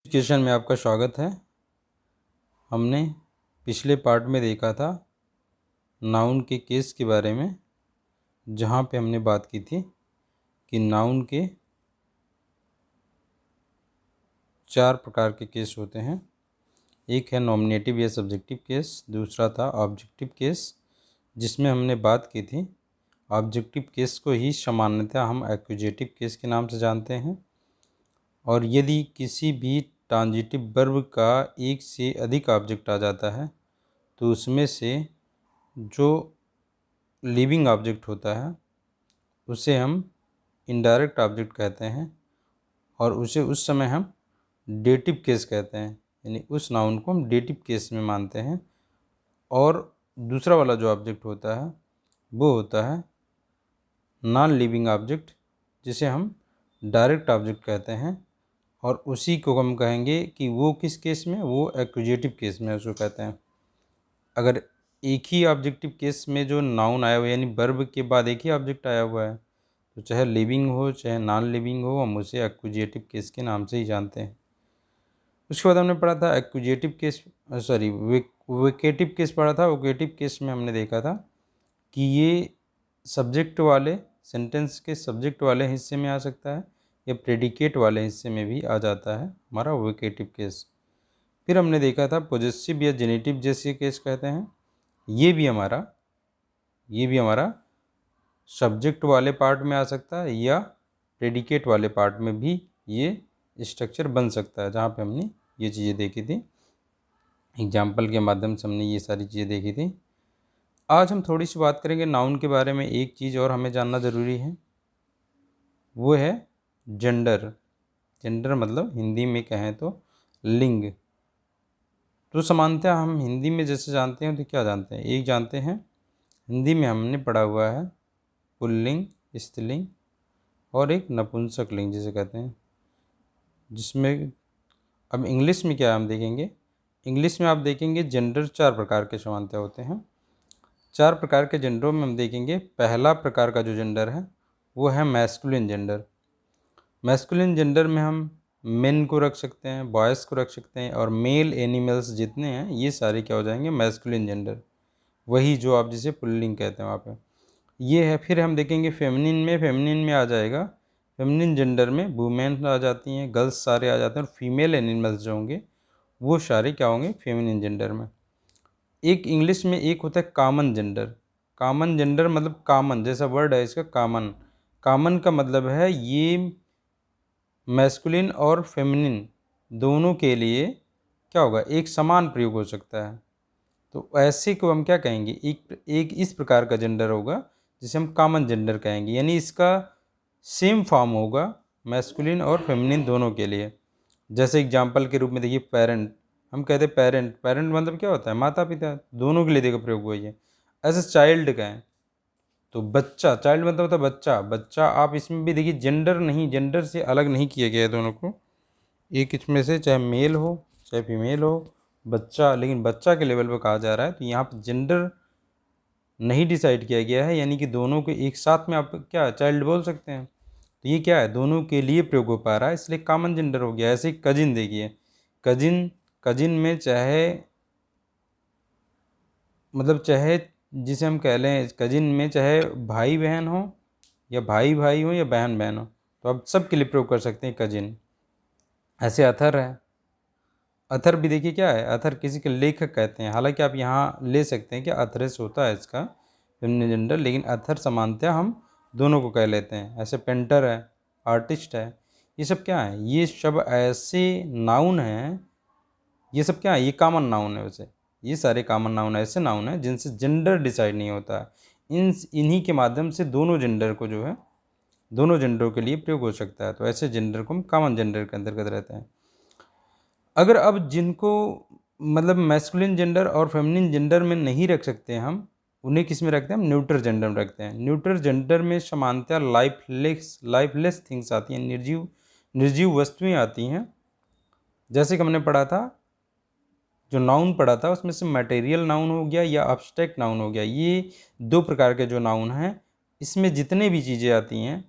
Education में आपका स्वागत है। हमने पिछले पार्ट में देखा था नाउन के केस के बारे में, जहाँ पे हमने बात की थी कि नाउन के 4 प्रकार के केस होते हैं। एक है नॉमिनेटिव या सब्जेक्टिव केस, दूसरा था ऑब्जेक्टिव केस, जिसमें हमने बात की थी ऑब्जेक्टिव केस को ही सामान्यतः हम एक्यूजेटिव केस के नाम से जानते हैं। और यदि किसी भी ट्रांजिटिव वर्ब का एक से अधिक ऑब्जेक्ट आ जाता है तो उसमें से जो लिविंग ऑब्जेक्ट होता है उसे हम इनडायरेक्ट ऑब्जेक्ट कहते हैं और उसे उस समय हम डेटिव केस कहते हैं, यानी उस नाउन को हम डेटिव केस में मानते हैं। और दूसरा वाला जो ऑब्जेक्ट होता है वो होता है नॉन लिविंग ऑब्जेक्ट, जिसे हम डायरेक्ट ऑब्जेक्ट कहते हैं। और उसी को हम कहेंगे कि वो किस केस में, वो एक्यूजेटिव केस में उसको कहते हैं। अगर एक ही ऑब्जेक्टिव केस में जो नाउन आया हुआ है, यानी वर्ब के बाद एक ही ऑब्जेक्ट आया हुआ है, तो चाहे लिविंग हो चाहे नॉन लिविंग हो, हम उसे एक्यूजेटिव केस के नाम से ही जानते हैं। उसके बाद हमने पढ़ा था एक्यूजेटिव केस, वोकेटिव केस पढ़ा था। वोकेटिव केस में हमने देखा था कि ये सब्जेक्ट वाले सेंटेंस के सब्जेक्ट वाले हिस्से में आ सकता है या प्रेडिकेट वाले हिस्से में भी आ जाता है हमारा वोकेटिव केस। फिर हमने देखा था पॉजेसिव या जेनेटिव जैसे केस कहते हैं। ये भी हमारा सब्जेक्ट वाले पार्ट में आ सकता है या प्रेडिकेट वाले पार्ट में भी ये स्ट्रक्चर बन सकता है, जहाँ पे हमने ये चीज़ें देखी थी। एग्जाम्पल के माध्यम से हमने ये सारी चीज़ें देखी थी। आज हम थोड़ी सी बात करेंगे नाउन के बारे में। एक चीज़ और हमें जानना ज़रूरी है, वो है जेंडर। जेंडर मतलब हिंदी में कहें तो लिंग। तो समानतः हम हिंदी में जैसे जानते हैं तो क्या जानते हैं, एक जानते हैं हिंदी में हमने पढ़ा हुआ है पुल्लिंग, स्त्रीलिंग और एक नपुंसक लिंग जिसे कहते हैं। जिसमें अब इंग्लिश में क्या हम देखेंगे, इंग्लिश में आप देखेंगे जेंडर 4 प्रकार के समानतः होते हैं। 4 प्रकार के जेंडरों में हम देखेंगे पहला प्रकार का जो जेंडर है वो है मैस्कुलिन जेंडर। मैस्कुलिन जेंडर में हम मेन को रख सकते हैं, बॉयज़ को रख सकते हैं, और मेल एनिमल्स जितने हैं ये सारे क्या हो जाएंगे, मैस्कुलिन जेंडर। वही जो आप जिसे पुल्लिंग कहते हैं वहाँ पे ये है। फिर हम देखेंगे फेमिनिन में आ जाएगा, फेमिनिन जेंडर में वुमेन आ जाती हैं, गर्ल्स सारे आ जाते हैं, और फीमेल एनिमल्स जो होंगे वो सारे क्या होंगे, फेमिनिन जेंडर में। एक इंग्लिश में एक होता है कॉमन जेंडर। कॉमन जेंडर मतलब कॉमन जैसा वर्ड है इसका, कॉमन। कॉमन का मतलब है ये मैस्कुलिन और फेमिनिन दोनों के लिए क्या होगा, एक समान प्रयोग हो सकता है। तो ऐसे को हम क्या कहेंगे, एक इस प्रकार का जेंडर होगा जिसे हम कॉमन जेंडर कहेंगे, यानी इसका सेम फॉर्म होगा मैस्कुलिन और फेमिनिन दोनों के लिए। जैसे एग्जांपल के रूप में देखिए पेरेंट, हम कहते हैं पेरेंट, पेरेंट मतलब क्या होता है, माता पिता, दोनों के लिए देखो प्रयोग हुआ है। ऐसे चाइल्ड का है तो बच्चा, चाइल्ड मतलब होता है बच्चा। बच्चा आप इसमें भी देखिए जेंडर नहीं, जेंडर से अलग नहीं किया गया है दोनों को, एक इसमें से चाहे मेल हो चाहे फीमेल हो बच्चा, लेकिन बच्चा के लेवल पर कहा जा रहा है। तो यहाँ पर जेंडर नहीं डिसाइड किया गया है, यानी कि दोनों को एक साथ में आप क्या चाइल्ड बोल सकते हैं। तो ये क्या है, दोनों के लिए प्रयोग हो पा रहा है, इसलिए कॉमन जेंडर हो गया। ऐसे कजिन देखिए, कजिन, कजिन में चाहे मतलब चाहे जिसे हम कह लें कजिन में चाहे भाई बहन हो या भाई भाई हो या बहन बहन हो, तो आप सब के लिए प्रयोग कर सकते हैं कजिन। ऐसे अथर है, अथर भी देखिए क्या है, अथर किसी के लेखक कहते हैं। हालांकि आप यहाँ ले सकते हैं कि अथरेस होता है इसका फेमिनिन जेंडर, लेकिन अथर समानतः हम दोनों को कह लेते हैं। ऐसे पेंटर है, आर्टिस्ट है, ये सब क्या है, ये सब ऐसे नाउन हैं, ये सब क्या है, ये कॉमन नाउन है। वैसे ये सारे कॉमन नाउन ऐसे नाउन हैं जिनसे जेंडर डिसाइड नहीं होता है। इन्हीं के माध्यम से दोनों जेंडर को जो है, दोनों जेंडरों के लिए प्रयोग हो सकता है। तो ऐसे जेंडर को हम कॉमन जेंडर के अंतर्गत रहते हैं। अगर अब जिनको मतलब मैस्कुलिन जेंडर और फेमिनिन जेंडर में नहीं रख सकते हम, उन्हें किस में रखते हैं, हम न्यूट्रल जेंडर में रखते हैं। न्यूट्रल जेंडर में समानतः लाइफलेस थिंग्स आती हैं, निर्जीव वस्तुएं आती हैं। जैसे कि हमने पढ़ा था, जो नाउन पढ़ा था उसमें से मटेरियल नाउन हो गया या अब्स्ट्रैक्ट नाउन हो गया, ये 2 प्रकार के जो नाउन हैं, इसमें जितने भी चीज़ें आती हैं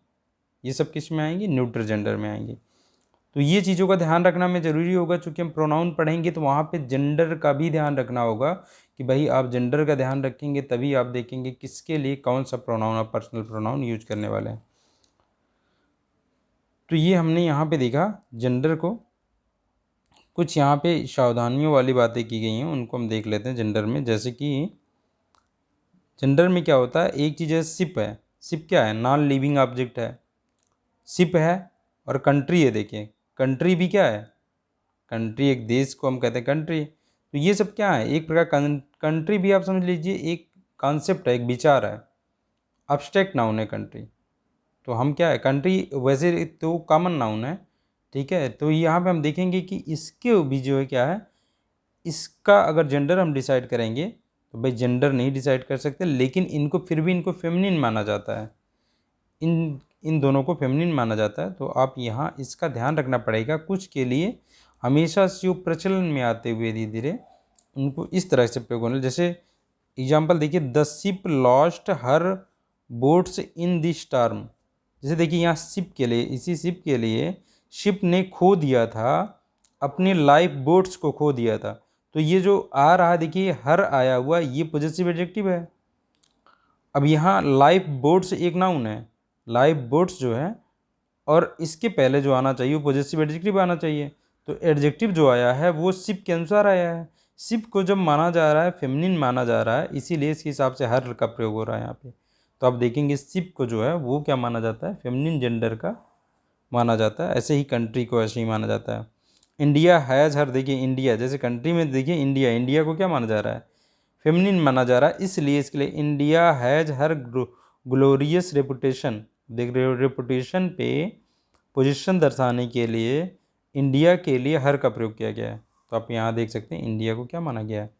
ये सब किस में आएंगी, न्यूट्रल जेंडर में आएंगी। तो ये चीज़ों का ध्यान रखना में ज़रूरी होगा, चूँकि हम प्रोनाउन पढ़ेंगे तो वहाँ पे जेंडर का भी ध्यान रखना होगा कि भाई आप जेंडर का ध्यान रखेंगे तभी आप देखेंगे किसके लिए कौन सा प्रोनाउन आप पर्सनल प्रोनाउन यूज करने वाले हैं। तो ये हमने यहाँ पे देखा जेंडर को। कुछ यहाँ पे सावधानियों वाली बातें की गई हैं, उनको हम देख लेते हैं जेंडर में। जैसे कि जेंडर में क्या होता है, एक चीज़ है शिप है। शिप क्या है, नॉन लिविंग ऑब्जेक्ट है। शिप है और कंट्री है। देखिए कंट्री भी क्या है, कंट्री एक देश को हम कहते हैं कंट्री। तो ये सब क्या है, एक प्रकार कंट्री भी आप समझ लीजिए एक कॉन्सेप्ट है, एक विचार है, अब्स्ट्रैक्ट नाउन है कंट्री। तो हम क्या है, कंट्री वैसे तो कॉमन नाउन है, ठीक है। तो यहाँ पे हम देखेंगे कि इसके भी जो है क्या है, इसका अगर जेंडर हम डिसाइड करेंगे तो भाई जेंडर नहीं डिसाइड कर सकते, लेकिन इनको फिर भी इनको फेमिनिन माना जाता है। इन दोनों को फेमिनिन माना जाता है। तो आप यहाँ इसका ध्यान रखना पड़ेगा। कुछ के लिए हमेशा से जो प्रचलन में आते हुए धीरे धीरे उनको इस तरह से प्रयोग होने, जैसे एग्जाम्पल देखिए, the ship lost her boats in this storm. जैसे देखिए यहाँ शिप के लिए, इसी शिप के लिए शिप ने खो दिया था, अपने लाइफ बोट्स को खो दिया था। तो ये जो आ रहा देखिए हर आया हुआ, ये पॉजिटिव एडजेक्टिव है। अब यहाँ लाइफ बोट्स एक नाउन है, लाइफ बोट्स जो है, और इसके पहले जो आना चाहिए वो पॉजिटिव एडजेक्टिव आना चाहिए। तो एडजेक्टिव जो आया है वो शिप के अनुसार आया है। शिप को जब माना जा रहा है फेमिनिन माना जा रहा है, इसीलिए इसके हिसाब से हर का प्रयोग हो रहा है यहाँ पे। तो आप देखेंगे शिप को जो है वो क्या माना जाता है, फेमिनिन जेंडर का माना जाता है। ऐसे ही कंट्री को ऐसे ही माना जाता है। इंडिया हैज़ हर, देखिए इंडिया जैसे कंट्री में देखिए इंडिया, इंडिया को क्या माना जा रहा है, फेमिनिन माना जा रहा है, इसलिए इसके लिए India has her glorious reputation. देख रहे हो, रेपुटेशन पे पोजीशन दर्शाने के लिए इंडिया के लिए हर का प्रयोग किया गया है। तो आप यहाँ देख सकते हैं इंडिया को क्या माना गया है,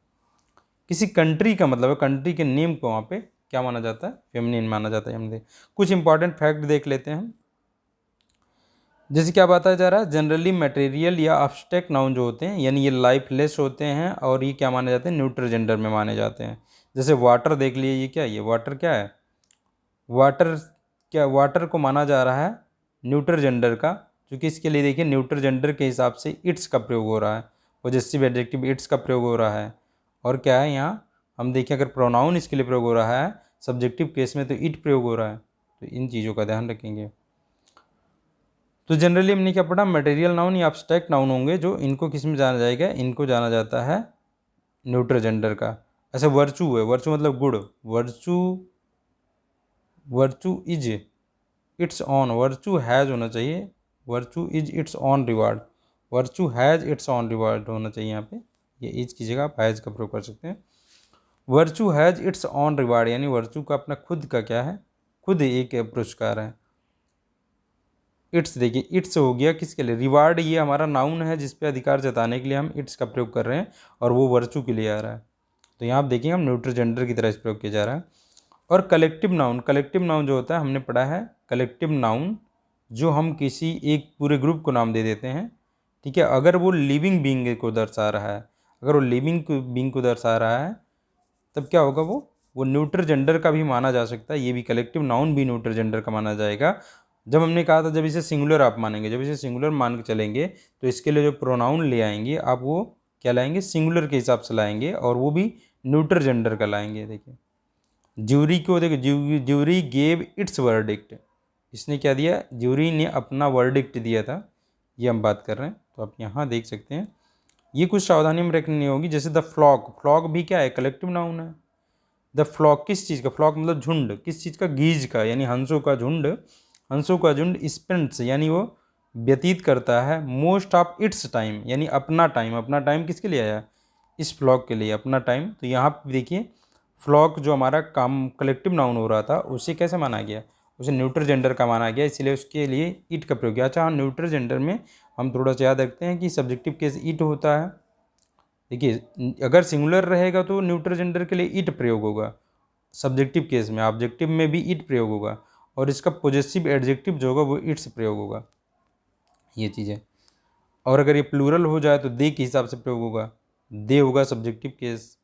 किसी कंट्री का मतलब है, कंट्री के नेम को वहाँ पे क्या माना जाता है, फेमिनिन माना जाता है। हम देख कुछ इंपॉर्टेंट फैक्ट देख लेते हैं। जैसे क्या बताया जा रहा है, जनरली मटेरियल या अब्स्ट्रैक्ट नाउन जो होते हैं, यानी ये लाइफलेस होते हैं और ये क्या माने जाते हैं, न्यूट्रल जेंडर में माने जाते हैं। जैसे वाटर देख लिए, ये क्या है, ये वाटर क्या है, वाटर क्या, वाटर को माना जा रहा है न्यूट्रल जेंडर का, क्योंकि इसके लिए देखिए न्यूट्रल जेंडर के हिसाब से इट्स का प्रयोग हो रहा है, पॉजेसिव एडजेक्टिव इट्स का प्रयोग हो रहा है। और क्या है यहाँ हम देखें, अगर प्रोनाउन इसके लिए प्रयोग हो रहा है सब्जेक्टिव केस में तो इट प्रयोग हो रहा है। तो इन चीज़ों का ध्यान रखेंगे। तो जनरली हमने क्या पढ़ा, मटेरियल नाउन या अब्स्ट्रैक्ट नाउन होंगे जो इनको किस में जाना जाएगा, इनको जाना जाता है न्यूट्रल जेंडर का। ऐसे वर्चू है, वर्चू मतलब good, virtue, virtue is it's on, virtue has होना चाहिए, virtue is it's on reward, virtue has its on reward होना चाहिए यहाँ पे। ये इज की जगह आप हैज़ का प्रयोग कर सकते हैं। Virtue has its on reward, यानी वर्चू का अपना खुद का क्या है, खुद एक पुरस्कार है। इट्स देखिए इट्स हो गया किसके लिए, रिवार्ड, ये हमारा नाउन है जिस पे अधिकार जताने के लिए हम इट्स का प्रयोग कर रहे हैं और वो वर्चू के लिए आ रहा है। तो यहाँ आप देखिए हम न्यूट्रल जेंडर की तरह इस प्रयोग किया जा रहा है। और कलेक्टिव नाउन, कलेक्टिव नाउन जो होता है हमने पढ़ा है, कलेक्टिव नाउन जो हम किसी एक पूरे ग्रुप को नाम दे देते हैं, ठीक है, अगर वो लिविंग बीइंग को दर्शा रहा है, अगर वो लिविंग बीइंग को दर्शा रहा है तब क्या होगा, वो न्यूट्रल जेंडर का भी माना जा सकता है। ये भी कलेक्टिव नाउन भी न्यूट्रल जेंडर का माना जाएगा। जब हमने कहा था जब इसे सिंगुलर आप मानेंगे, जब इसे सिंगुलर मान के चलेंगे तो इसके लिए जो प्रोनाउन ले आएंगे आप वो क्या लाएंगे, सिंगुलर के हिसाब से लाएंगे और वो भी न्यूट्रल जेंडर का लाएंगे। देखिए ज्यूरी को देखिए, ज्यूरी गेव इट्स वर्डिक्ट, इसने क्या दिया, ज्यूरी ने अपना वर्डिक्ट दिया था, ये हम बात कर रहे हैं। तो आप यहाँ देख सकते हैं ये कुछ सावधानी में रखनी होगी। जैसे द फ्लॉक, फ्लॉक भी क्या है, कलेक्टिव नाउन है। द फ्लॉक किस चीज़ का, फ्लॉक मतलब झुंड, किस चीज़ का, गीज का, यानी हंसों का झुंड, हंसों का झुंड स्पेंड्स यानी वो व्यतीत करता है, मोस्ट ऑफ इट्स टाइम यानी अपना टाइम, अपना टाइम किसके लिए आया, इस फ्लॉक के लिए अपना टाइम। तो यहाँ पर देखिए फ्लॉक जो हमारा काम कलेक्टिव नाउन हो रहा था उसे कैसे माना गया, उसे न्यूट्रल जेंडर का माना गया, इसलिए उसके लिए इट का प्रयोग किया। अच्छा हाँ, न्यूट्रल जेंडर में हम थोड़ा सा याद रखते हैं कि सब्जेक्टिव केस इट होता है। देखिए अगर सिंगुलर रहेगा तो न्यूट्रल जेंडर के लिए इट प्रयोग होगा, सब्जेक्टिव केस में, ऑब्जेक्टिव में भी इट प्रयोग होगा, और इसका पॉजेसिव एडजेक्टिव जो होगा वो इट्स प्रयोग होगा, ये चीज़ है। और अगर ये प्लूरल हो जाए तो दे के हिसाब से प्रयोग होगा, दे होगा सब्जेक्टिव केस,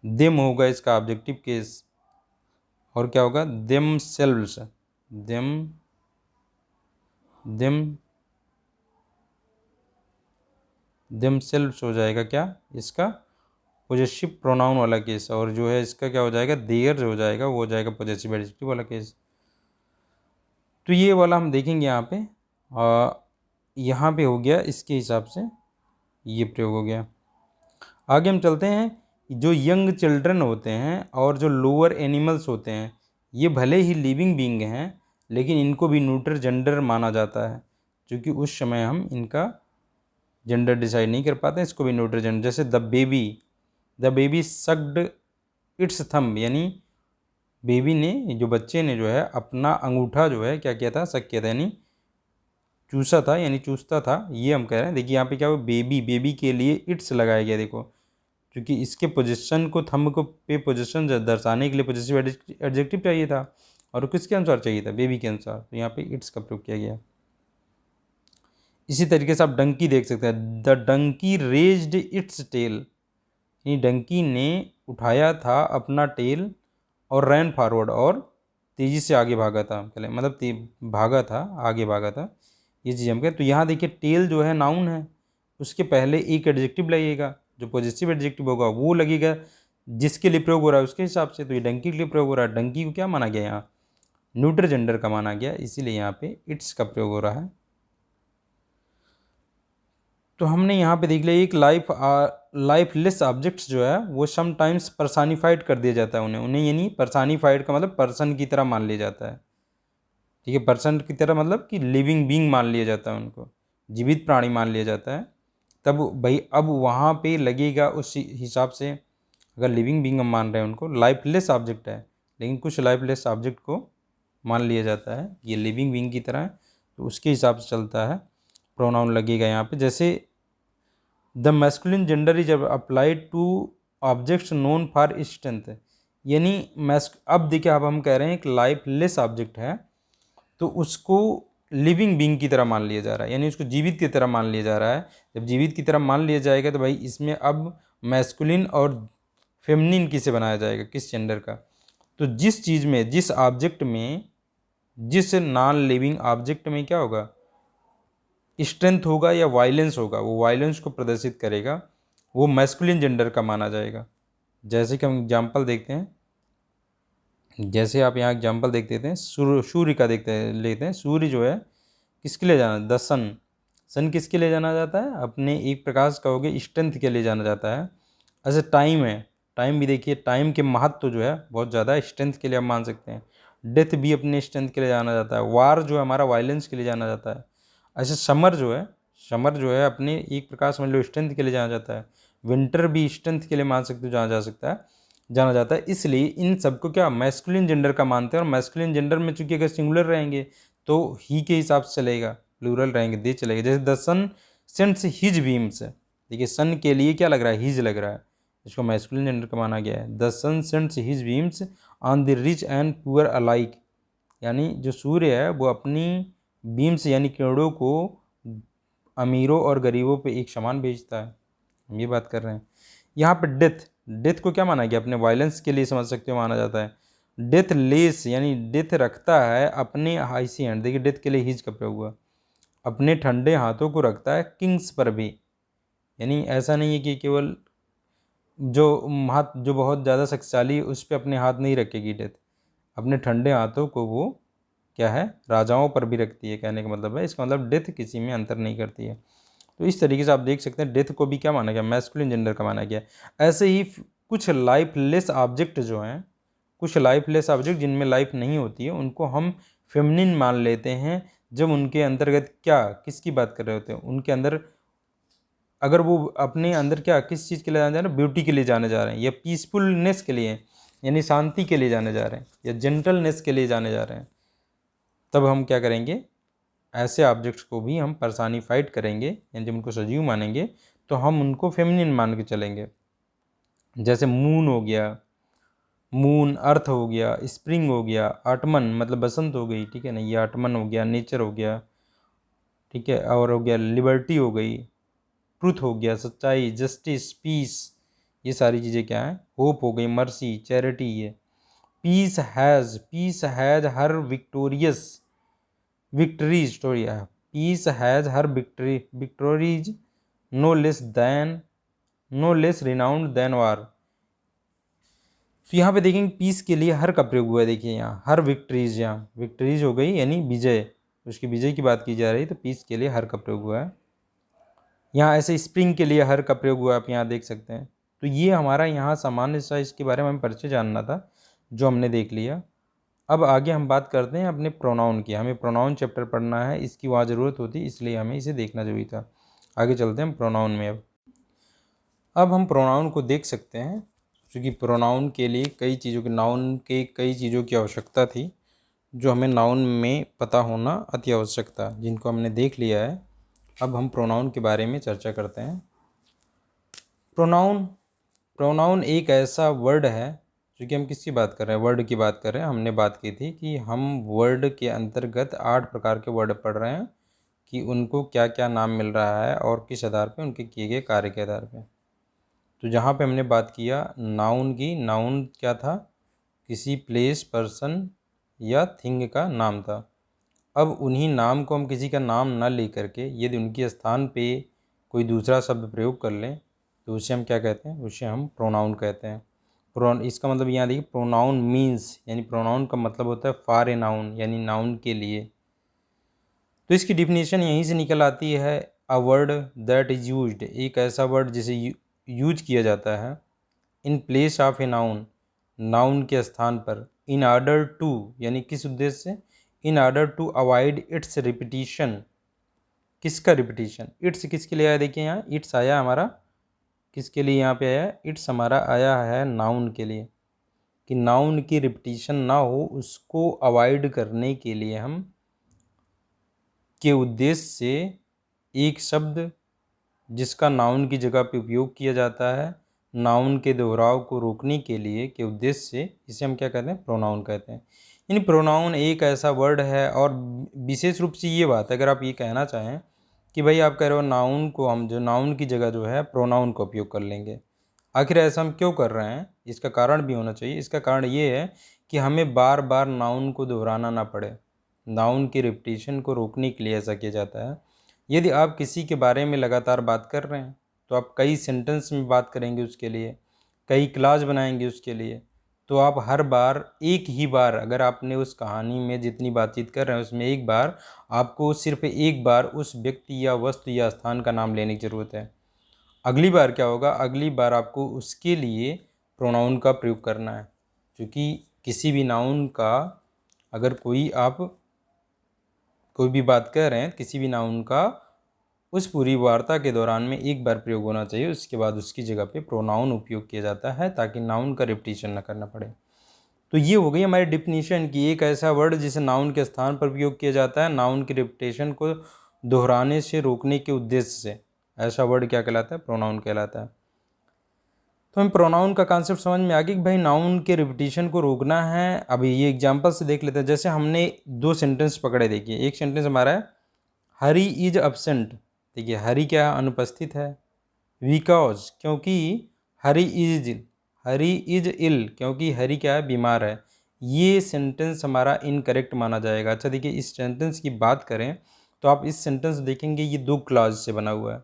देम होगा इसका ऑब्जेक्टिव केस, और क्या होगा, them selves, them them themselves हो जाएगा क्या इसका पोजेसिव प्रोनाउन वाला केस, और जो है इसका क्या हो जाएगा देयर हो जाएगा, वो हो जाएगा पोजेसिव एडजेक्टिव वाला केस। तो ये वाला हम देखेंगे यहाँ पे, यहाँ पे हो गया इसके हिसाब से ये प्रयोग हो गया। आगे हम चलते हैं। जो यंग चिल्ड्रन होते हैं और जो लोअर एनिमल्स होते हैं, ये भले ही लिविंग बीइंग हैं लेकिन इनको भी न्यूट्रल जेंडर माना जाता है, क्योंकि उस समय हम इनका जेंडर डिसाइड नहीं कर पाते, इसको भी न्यूट्रल जेंडर। जैसे the baby sucked it's thumb, यानी बेबी ने, जो बच्चे ने जो है अपना अंगूठा जो है क्या किया था, सक किया था, यानी चूसा था, यानी चूसता था, ये हम कह रहे हैं। देखिए यहाँ पे क्या हुआ, बेबी के लिए इट्स लगाया गया, देखो, क्योंकि इसके पोजीशन को, थंब को पे पोजीशन दर्शाने के लिए पोजेसिव एडजेक्टिव चाहिए था, और किसके अनुसार चाहिए था, बेबी के अनुसार, तो यहाँ पे इट्स का प्रयोग किया गया। इसी तरीके से आप डंकी देख सकते हैं, the donkey raised its tail, यानी डंकी ने उठाया था अपना टेल और रैन फॉरवर्ड, और तेज़ी से आगे भागा था, मतलब भागा था, आगे भागा था, ये चीज़ हम कहें। तो यहाँ देखिए टेल जो है नाउन है, उसके पहले एक एडजेक्टिव लगेगा, जो पॉजिटिव एडजेक्टिव होगा वो लगेगा जिसके लिए प्रयोग हो रहा है उसके हिसाब से। तो ये डंकी के लिए प्रयोग हो रहा है, डंकी को क्या माना गया यहाँ, न्यूट्रल जेंडर का माना गया, इसीलिए यहाँ पे इट्स का प्रयोग हो रहा है। तो हमने यहाँ पे देख लिया, एक लाइफलेस ऑब्जेक्ट्स जो है वो समटाइम्स पर्सानिफाइड कर दिया जाता है उन्हें यानी पर्सानिफाइड का मतलब पर्सन की तरह मान लिया जाता है, ठीक है, पर्सन की तरह मतलब कि लिविंग बीइंग मान लिया जाता है, उनको जीवित प्राणी मान लिया जाता है। तब भाई अब वहाँ पे लगेगा उस हिसाब से, अगर लिविंग बीइंग हम मान रहे हैं उनको, लाइफलेस ऑब्जेक्ट है लेकिन कुछ लाइफलेस ऑब्जेक्ट को मान लिया जाता है ये लिविंग बीइंग की तरह है, तो उसके हिसाब से चलता है, प्रोनाउन लगेगा यहाँ पे। जैसे the masculine gender is applied two objects known for strength, यानी अब देखिए, अब हम कह रहे हैं एक लाइफलेस ऑब्जेक्ट है तो उसको लिविंग बीइंग की तरह मान लिया जा रहा है, यानी उसको जीवित की तरह मान लिया जा रहा है। जब जीवित की तरह मान लिया जाएगा तो भाई इसमें अब मैस्कुलिन और फेमिनिन किसे बनाया जाएगा, किस जेंडर का, तो जिस चीज़ में, जिस ऑब्जेक्ट में, जिस नॉन लिविंग ऑब्जेक्ट में क्या होगा, स्ट्रेंथ होगा या वायलेंस होगा, वो वायलेंस को प्रदर्शित करेगा, वो मैस्कुलिन जेंडर का माना जाएगा। जैसे कि हम एग्जाम्पल देखते हैं, जैसे आप यहाँ एग्जाम्पल देख देते हैं, सूर्य का लेते हैं। सूर्य जो है किसके लिए जाना, द सन किसके लिए जाना जाता है, अपने एक प्रकाश का हो गया स्ट्रेंथ के लिए जाना जाता है। ऐसे टाइम है, टाइम भी देखिए, टाइम के महत्व तो जो है बहुत ज़्यादा, स्ट्रेंथ के लिए हम मान सकते हैं। डेथ भी अपने स्ट्रेंथ के लिए जाना जाता है। वार जो है हमारा वायलेंस के लिए जाना जाता है। ऐसे समर जो है अपने एक प्रकार समझ लो स्ट्रेंथ के लिए जाना जाता है। विंटर भी स्ट्रेंथ के लिए मान सकते हो, जाना जाता है। इसलिए इन सबको क्या मैस्कुलिन जेंडर का मानते हैं, और मैस्कुलिन जेंडर में चूंकि अगर सिंगुलर रहेंगे तो ही के हिसाब से चलेगा, प्लूरल रहेंगे दे चलेगा। जैसे the sun sends his beams, देखिए सन के लिए क्या लग रहा है, हिज लग रहा है, इसको मैस्कुलिन जेंडर का माना गया है। The sun sends his beams on the rich and poor alike, यानी जो सूर्य है वो अपनी बीम्स यानी किरणों को अमीरों और गरीबों पे एक समान भेजता है, हम ये बात कर रहे हैं। यहाँ पे डेथ को क्या माना गया, अपने वायलेंस के लिए समझ सकते हो माना जाता है। डेथ लेस यानी डेथ रखता है अपने हाइसी हैंड, देखिए डेथ के लिए हिज का प्रयोग हुआ, अपने ठंडे हाथों को रखता है किंग्स पर भी, यानी ऐसा नहीं है कि केवल जो बहुत ज़्यादा शक्तिशाली उस पर अपने हाथ नहीं रखेगी डेथ, अपने ठंडे हाथों को वो क्या है राजाओं पर भी रखती है, कहने का मतलब है, इसका मतलब डेथ किसी में अंतर नहीं करती है। तो इस तरीके से आप देख सकते हैं डेथ को भी क्या माना गया, मैस्कुलिन जेंडर का माना गया। ऐसे ही कुछ लाइफलेस ऑब्जेक्ट जो हैं, कुछ लाइफलेस ऑब्जेक्ट जिनमें लाइफ नहीं होती है, उनको हम फेमिनिन मान लेते हैं जब उनके अंतर्गत क्या, किसकी बात कर रहे होते हैं, उनके अंदर अगर वो अपने अंदर क्या, किस चीज़ के लिए जाने जा रहे हैं, ब्यूटी के लिए जाने जा रहे हैं, या पीसफुलनेस के लिए यानी शांति के लिए जाने जा रहे हैं, या जेंटलनेस के लिए जाने जा रहे हैं, तब हम क्या करेंगे, ऐसे ऑब्जेक्ट्स को भी हम पर्सानिफाइड करेंगे, यानी जब उनको सजीव मानेंगे तो हम उनको फेमिनिन मान के चलेंगे। जैसे मून हो गया, मून अर्थ हो गया, स्प्रिंग हो गया, आटमन मतलब बसंत हो गई, ठीक है ना, ये आटमन हो गया, नेचर हो गया, ठीक है, और हो गया लिबर्टी हो गई, ट्रूथ हो गया, सच्चाई, जस्टिस, पीस, ये सारी चीज़ें क्या हैं, होप हो गई, मर्सी, चैरिटी, ये peace has her victory story है, peace has her victories no less than, no less renowned than war. तो यहाँ पे देखेंगे पीस के लिए हर का प्रयोग हुआ है। देखिए यहाँ हर विक्ट्रीज, यहाँ विक्ट्रीज हो गई यानी विजय, उसकी विजय की बात की जा रही है, तो पीस के लिए हर का प्रयोग हुआ है। यहाँ ऐसे स्प्रिंग के लिए हर का प्रयोग हुआ है, आप यहाँ देख सकते हैं। तो ये हमारा यहाँ सामान्य सा इसके बारे में हमें परिचय जानना था, जो हमने देख लिया। अब आगे हम बात करते हैं अपने प्रोनाउन की। हमें प्रोनाउन चैप्टर पढ़ना है, इसकी वहाँ ज़रूरत होती, इसलिए हमें इसे देखना जरूरी था। आगे चलते हैं हम प्रोनाउन में। अब हम प्रोनाउन को देख सकते हैं, क्योंकि प्रोनाउन के लिए कई चीज़ों के, नाउन के कई चीज़ों की आवश्यकता थी, जो हमें नाउन में पता होना अति आवश्यक था, जिनको हमने देख लिया है। अब हम प्रोनाउन के बारे में चर्चा करते हैं। प्रोनाउन एक ऐसा वर्ड है, क्योंकि हम किसकी बात कर रहे हैं, वर्ड की बात कर रहे हैं। हमने बात की थी कि हम वर्ड के अंतर्गत 8 प्रकार के वर्ड पढ़ रहे हैं, कि उनको क्या क्या नाम मिल रहा है और किस आधार पे, उनके किए गए कार्य के आधार पे। तो जहाँ पे हमने बात किया नाउन की, नाउन क्या था, किसी प्लेस, पर्सन या थिंग का नाम था। अब उन्हीं नाम को हम किसी का नाम न ले करके यदि उनके स्थान पे कोई दूसरा शब्द प्रयोग कर लें, तो उसे हम क्या कहते हैं, उसे हम प्रोनाउन कहते हैं। इसका मतलब यहाँ देखिए, प्रोनाउन मीन्स, यानी प्रोनाउन का मतलब होता है फॉर ए नाउन, यानी नाउन के लिए। तो इसकी डिफिनीशन यहीं से निकल आती है, a word that is used, एक ऐसा वर्ड जिसे यूज किया जाता है in place of a noun, noun के स्थान पर, इन ऑर्डर टू, यानी किस उद्देश्य से, in order to avoid its repetition. किसका रिपीटिशन, इट्स किसके लिए आया, देखिए यहाँ इट्स आया हमारा, किसके लिए यहाँ पे आया, इट्स हमारा आया है नाउन के लिए, कि नाउन की रिपीटिशन ना हो, उसको अवॉइड करने के लिए हम के उद्देश्य से एक शब्द जिसका नाउन की जगह पे उपयोग किया जाता है, नाउन के दोहराव को रोकने के लिए के उद्देश्य से, इसे हम क्या कहते हैं, प्रोनाउन कहते हैं। यानी प्रोनाउन एक ऐसा वर्ड है, और विशेष रूप से ये बात, अगर आप ये कहना चाहें कि भाई आप कह रहे हो नाउन को हम, जो नाउन की जगह जो है प्रोनाउन का उपयोग कर लेंगे, आखिर ऐसा हम क्यों कर रहे हैं, इसका कारण भी होना चाहिए। इसका कारण ये है कि हमें बार बार नाउन को दोहराना ना पड़े, नाउन की रिपीटिशन को रोकने के लिए ऐसा किया जाता है। यदि आप किसी के बारे में लगातार बात कर रहे हैं, तो आप कई सेंटेंस में बात करेंगे उसके लिए, कई क्लास बनाएंगे उसके लिए, तो आप हर बार एक ही बार, अगर आपने उस कहानी में जितनी बातचीत कर रहे हैं उसमें एक बार, आपको सिर्फ एक बार उस व्यक्ति या वस्तु या स्थान का नाम लेने की ज़रूरत है। अगली बार क्या होगा, अगली बार आपको उसके लिए प्रोनाउन का प्रयोग करना है, क्योंकि किसी भी नाउन का, अगर कोई भी बात कर रहे हैं, किसी भी नाउन का उस पूरी वार्ता के दौरान में एक बार प्रयोग होना चाहिए, उसके बाद उसकी जगह पे प्रोनाउन उपयोग किया जाता है, ताकि नाउन का रिपीटिशन न करना पड़े। तो ये हो गई हमारी डिफिनीशन की, एक ऐसा वर्ड जिसे नाउन के स्थान पर उपयोग किया जाता है, नाउन की रिपीटिशन को दोहराने से रोकने के उद्देश्य से, ऐसा वर्ड क्या कहलाता है, प्रोनाउन कहलाता है। तो हम प्रोनाउन का कॉन्सेप्ट समझ में आ गया कि भाई नाउन के रिपीटिशन को रोकना है। अभी ये एग्जांपल से देख लेते हैं, जैसे हमने 2 सेंटेंस पकड़े, देखिए एक सेंटेंस हमारा है हरी इज अब्सेंट। देखिए हरी क्या अनुपस्थित है, बिकॉज क्योंकि हरी इज इल, क्योंकि हरी क्या है, बीमार है। ये सेंटेंस हमारा इनकरेक्ट माना जाएगा। अच्छा देखिए, इस सेंटेंस की बात करें तो आप इस सेंटेंस देखेंगे ये 2 क्लॉज से बना हुआ है,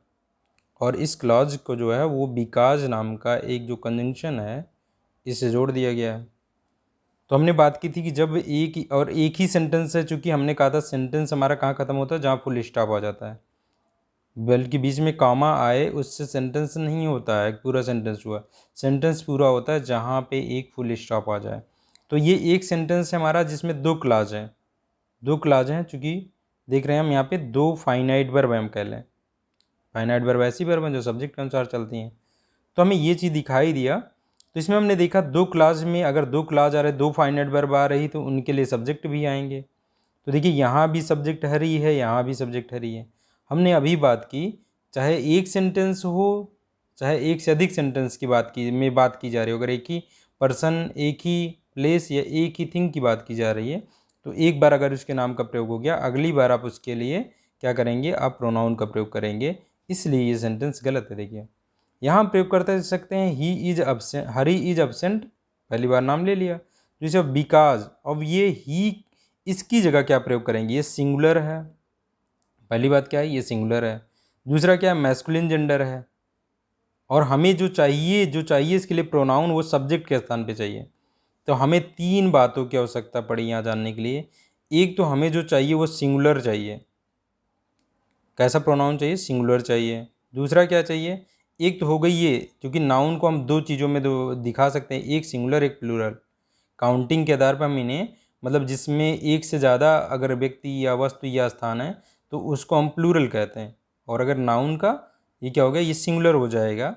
और इस क्लॉज को जो है वो बिकॉज नाम का एक जो कंजंक्शन है, इससे जोड़ दिया गया है। तो हमने बात की थी कि जब एक ही सेंटेंस है, चूंकि हमने कहा था सेंटेंस हमारा कहाँ ख़त्म होता है, जहाँ फुल स्टॉप आ जाता है, बल्कि बीच में कामा आए उससे सेंटेंस नहीं होता है पूरा सेंटेंस हुआ। सेंटेंस पूरा होता है जहाँ पे एक फुल स्टॉप आ जाए। तो ये एक सेंटेंस है हमारा जिसमें 2 क्लॉज हैं, 2 क्लॉज हैं, चूँकि देख रहे हैं हम यहाँ पे 2 फाइनाइट वर्ब हम कह लें। फाइनाइट वर्ब ऐसी वर्ब हैं जो सब्जेक्ट के अनुसार चलती हैं। तो हमें ये चीज़ दिखाई दिया। तो इसमें हमने देखा 2 क्लास में अगर 2 क्लास आ रहे, 2 फाइनाइट वर्ब आ रही, तो उनके लिए सब्जेक्ट भी आएंगे। तो देखिए यहाँ भी सब्जेक्ट हरी है, यहाँ भी सब्जेक्ट हरी है। हमने अभी बात की, चाहे एक सेंटेंस हो, चाहे एक से अधिक सेंटेंस की बात की जा रही हो, अगर एक ही पर्सन, एक ही प्लेस या एक ही थिंग की बात की जा रही है, तो एक बार अगर उसके नाम का प्रयोग हो गया, अगली बार आप उसके लिए क्या करेंगे, आप प्रोनाउन का प्रयोग करेंगे, इसलिए ये सेंटेंस गलत है। देखिए यहाँ प्रयोग करते सकते हैं he is absent, Hari is absent, पहली बार नाम ले लिया। जैसे बिकॉज, अब ये ही इसकी जगह क्या प्रयोग करेंगे, ये सिंगुलर है, पहली बात क्या है, ये सिंगुलर है। दूसरा क्या है, मैस्कुलिन जेंडर है। और हमें जो चाहिए इसके लिए प्रोनाउन वो सब्जेक्ट के स्थान पे चाहिए। तो हमें 3 बातों की आवश्यकता पड़ी यहाँ जानने के लिए। एक तो हमें जो चाहिए वो सिंगुलर चाहिए। कैसा प्रोनाउन चाहिए, सिंगुलर चाहिए। दूसरा क्या चाहिए, एक तो हो गई ये, क्योंकि नाउन को हम 2 चीज़ों में दिखा सकते हैं, एक सिंगुलर एक प्लूरल। काउंटिंग के आधार पर हम इन्हें, मतलब जिसमें एक से ज़्यादा अगर व्यक्ति या वस्तु या स्थान है तो उसको हम प्लूरल कहते हैं। और अगर नाउन का ये क्या हो गया, ये सिंगुलर हो जाएगा।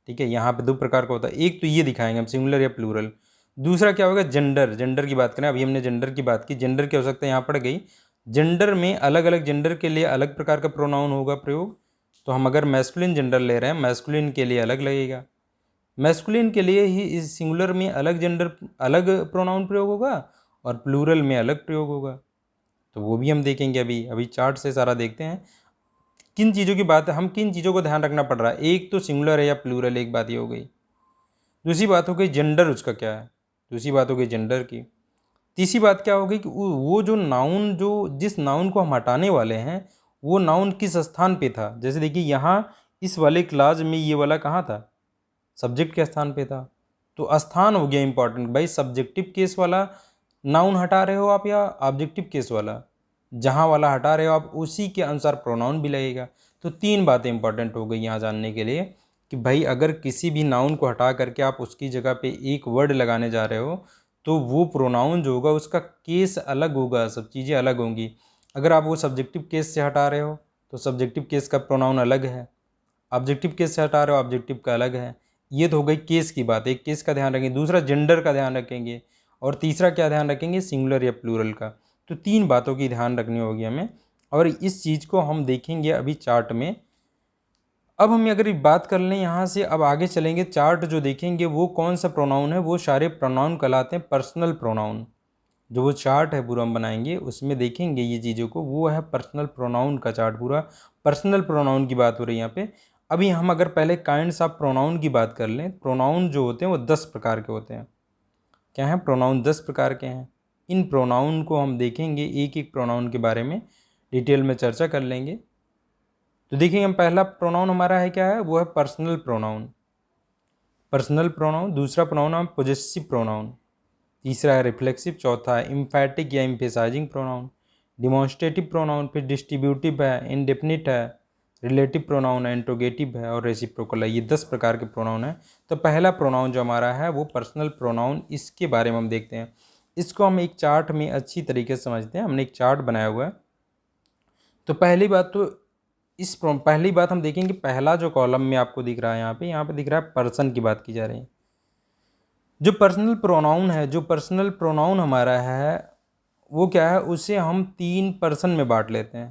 ठीक है, यहाँ पे 2 प्रकार का होता है, एक तो ये दिखाएंगे हम सिंगुलर या प्लूरल। दूसरा क्या होगा, जेंडर। जेंडर की बात करें, अभी हमने जेंडर की बात की, जेंडर की आवश्यकता यहाँ पड़ गई। जेंडर में अलग अलग जेंडर के लिए अलग प्रकार का प्रोनाउन होगा प्रयोग। तो हम अगर मैस्कुलिन जेंडर ले रहे हैं, मैस्कुलिन के लिए अलग लगेगा, मैस्कुलिन के लिए ही इस सिंगुलर में अलग जेंडर अलग प्रोनाउन प्रयोग होगा और प्लूरल में अलग प्रयोग होगा। तो वो भी हम देखेंगे, अभी अभी चार्ट से सारा देखते हैं किन चीज़ों की बात है, हम किन चीज़ों को ध्यान रखना पड़ रहा है। एक तो सिंगुलर है या प्लूरल, एक बात ये हो गई। दूसरी बात हो गई जेंडर, उसका क्या है, दूसरी बात हो गई जेंडर की। तीसरी बात क्या हो गई कि वो जो नाउन, जो जिस नाउन को हम हटाने वाले हैं वो नाउन किस स्थान पे था। जैसे देखिए यहाँ इस वाले क्लास में ये वाला कहाँ था, सब्जेक्ट के स्थान पे था। तो स्थान हो गया इंपॉर्टेंट भाई, सब्जेक्टिव केस वाला नाउन हटा रहे हो आप या ऑब्जेक्टिव केस वाला, जहाँ वाला हटा रहे हो आप उसी के अनुसार प्रोनाउन भी लगेगा। तो 3 बातें इंपॉर्टेंट हो गई यहाँ जानने के लिए कि भाई अगर किसी भी नाउन को हटा करके आप उसकी जगह पे एक वर्ड लगाने जा रहे हो तो वो प्रोनाउन जो होगा उसका केस अलग होगा, सब चीज़ें अलग होंगी। अगर आप वो सब्जेक्टिव केस से हटा रहे हो तो सब्जेक्टिव केस का प्रोनाउन अलग है, ऑब्जेक्टिव केस से हटा रहे हो ऑब्जेक्टिव का अलग है। ये तो हो गई केस की बात, एक केस का ध्यान रखेंगे, दूसरा जेंडर का ध्यान रखेंगे, और तीसरा क्या ध्यान रखेंगे, सिंगुलर या प्लूरल का। तो 3 बातों की ध्यान रखनी होगी हमें, और इस चीज़ को हम देखेंगे अभी चार्ट में। अब हम अगर बात कर लें यहाँ से, अब आगे चलेंगे, चार्ट जो देखेंगे वो कौन सा प्रोनाउन है, वो सारे प्रोनाउन कहलाते हैं पर्सनल प्रोनाउन। जो वो चार्ट है पूरा हम बनाएंगे उसमें देखेंगे ये चीज़ों को, वो है पर्सनल प्रोनाउन का चार्ट पूरा। पर्सनल प्रोनाउन की बात हो रही है यहाँ पे। अभी हम अगर पहले काइंड्स ऑफ प्रोनाउन की बात कर लें, प्रोनाउन जो होते हैं वो 10 प्रकार के होते हैं। क्या है, प्रोनाउन 10 प्रकार के हैं। इन प्रोनाउन को हम देखेंगे, एक एक प्रोनाउन के बारे में डिटेल में चर्चा कर लेंगे। तो देखिए हम पहला प्रोनाउन हमारा है क्या है, वो है पर्सनल प्रोनाउन। Personal pronoun. दूसरा प्रोनाउन है पोजेसिव प्रोनाउन। तीसरा है रिफ्लेक्सिव। चौथा है इम्फैटिक या इम्फेसाइजिंग प्रोनाउन। डिमॉन्स्ट्रेटिव प्रोनाउन, फिर डिस्ट्रीब्यूटिव है, इंडेफिनिट है, रिलेटिव प्रोनाउन है, इंट्रोगेटिव है और रेसिप्रोकल है। ये 10 प्रकार के प्रोनाउन है। तो पहला प्रोनाउन जो हमारा है वो पर्सनल प्रोनाउन, इसके बारे में हम देखते हैं। इसको हम एक चार्ट में अच्छी तरीके से समझते हैं, हमने एक चार्ट बनाया हुआ है। तो पहली बात तो पहली बात हम देखेंगे, पहला जो कॉलम में आपको दिख रहा है यहाँ पे दिख रहा है पर्सन की बात की जा रही है। जो पर्सनल प्रोनाउन है, जो पर्सनल प्रोनाउन हमारा है वो क्या है, उसे हम 3 पर्सन में बांट लेते हैं।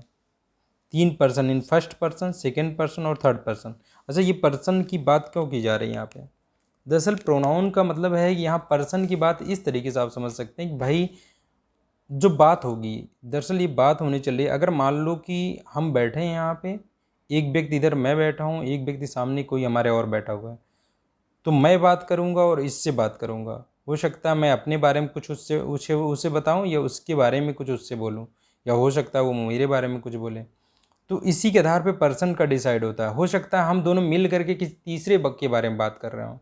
3 person, in first person, second person और थर्ड पर्सन। अच्छा, ये पर्सन की बात क्यों की जा रही है यहाँ पे, दरअसल प्रोनाउन का मतलब है कि यहाँ पर्सन की बात इस तरीके से आप समझ सकते हैं कि भाई जो बात होगी, दरअसल ये बात होने चल रही है। अगर मान लो कि हम बैठे हैं यहाँ पे, एक व्यक्ति इधर मैं बैठा हूँ, एक व्यक्ति सामने कोई हमारे और बैठा हुआ है, तो मैं बात करूँगा और इससे बात करूँगा। हो सकता है मैं अपने बारे में कुछ उससे उसे उसे बताऊँ या उसके बारे में कुछ उससे बोलूँ, या हो सकता है वो मेरे बारे में कुछ बोले। तो इसी के आधार पे पर्सन का डिसाइड होता है। हो सकता है हम दोनों मिल करके किसी तीसरे बग के बारे में बात कर रहे हों।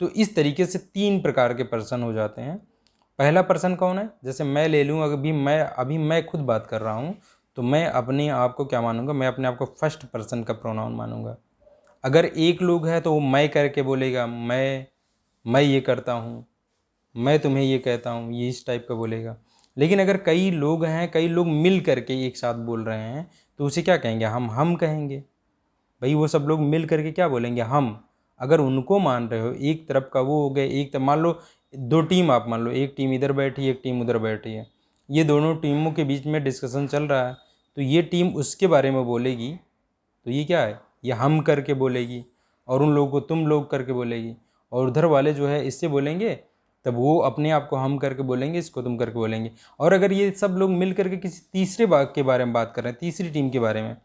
तो इस तरीके से 3 प्रकार के पर्सन हो जाते हैं। पहला पर्सन कौन है, जैसे मैं ले लूँ, अभी मैं खुद बात कर रहा हूँ तो मैं अपने आप को क्या मानूंगा, मैं अपने आप को फर्स्ट पर्सन का प्रोनाउन मानूंगा। अगर एक लोग है तो वो मैं करके बोलेगा, मैं ये करता हूँ, मैं तुम्हें ये कहता हूँ, ये इस टाइप का बोलेगा। लेकिन अगर कई लोग हैं, कई लोग मिल करके एक साथ बोल रहे हैं तो उसे क्या कहेंगे, हम कहेंगे। भाई वो सब लोग मिल करके क्या बोलेंगे, हम। अगर उनको मान रहे हो, एक तरफ का वो हो गए, एक तरफ मान लो 2 टीम, आप मान लो एक टीम इधर बैठी है, एक टीम उधर बैठी है, ये दोनों टीमों के बीच में डिस्कशन चल रहा है। तो ये टीम उसके बारे में बोलेगी तो ये क्या है, ये हम करके बोलेगी, और उन लोगों को तुम लोग करके बोलेगी, और उधर वाले जो है इससे बोलेंगे, तब वो अपने आप को हम करके बोलेंगे, इसको तुम करके बोलेंगे। और अगर ये सब लोग मिल करके किसी तीसरे बाग के बारे में बात कर रहे हैं, तीसरी टीम के बारे में,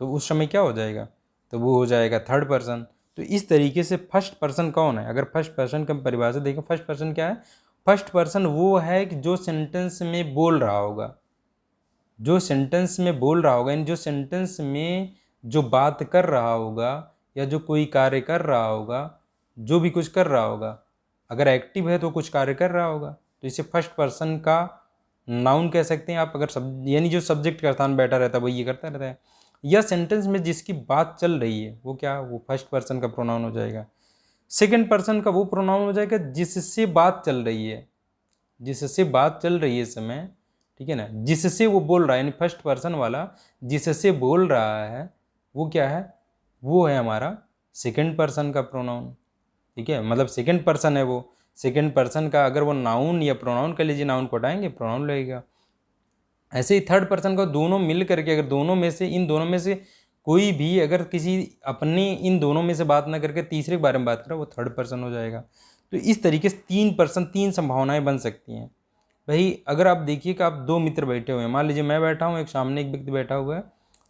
तो उस समय क्या हो जाएगा, तो वो हो जाएगा थर्ड पर्सन। तो इस तरीके से फर्स्ट पर्सन कौन है, अगर फर्स्ट पर्सन का परिभाषा देखें, फर्स्ट पर्सन क्या है, फर्स्ट पर्सन वो है कि जो सेंटेंस में बोल रहा होगा, जो सेंटेंस में बोल रहा होगा, इन जो सेंटेंस में जो बात कर रहा होगा या जो कोई कार्य कर रहा होगा, जो भी कुछ कर रहा होगा, अगर एक्टिव है तो कुछ कार्य कर रहा होगा, तो इसे फर्स्ट पर्सन का नाउन कह सकते हैं आप। अगर यानी जो सब्जेक्ट का स्थान बैठा रहता है वो ये करता रहता है। या सेंटेंस में जिसकी बात चल रही है वो क्या, वो फर्स्ट पर्सन का प्रोनाउन हो जाएगा। सेकंड पर्सन का वो प्रोनाउन हो जाएगा जिससे बात चल रही है, जिससे बात चल रही है इस समय, ठीक है ना, जिससे वो बोल रहा है, यानी फर्स्ट पर्सन वाला जिससे बोल रहा है वो क्या है, वो है हमारा सेकंड पर्सन का प्रोनाउन। ठीक है, मतलब सेकंड पर्सन है वो। सेकंड पर्सन का अगर वो नाउन या प्रोनाउन कर लीजिए, नाउन को हटाएंगे प्रोनाउन लगेगा। ऐसे ही थर्ड पर्सन का दोनों मिल करके, अगर दोनों में से, इन दोनों में से कोई भी अगर किसी अपने इन दोनों में से बात ना करके तीसरे के बारे में बात करे, वो थर्ड पर्सन हो जाएगा। तो इस तरीके से तीन पर्सन, तीन संभावनाएं बन सकती हैं। भाई अगर आप देखिए कि आप दो मित्र बैठे हुए हैं, मान लीजिए मैं बैठा हूँ, एक सामने एक व्यक्ति बैठा हुआ है,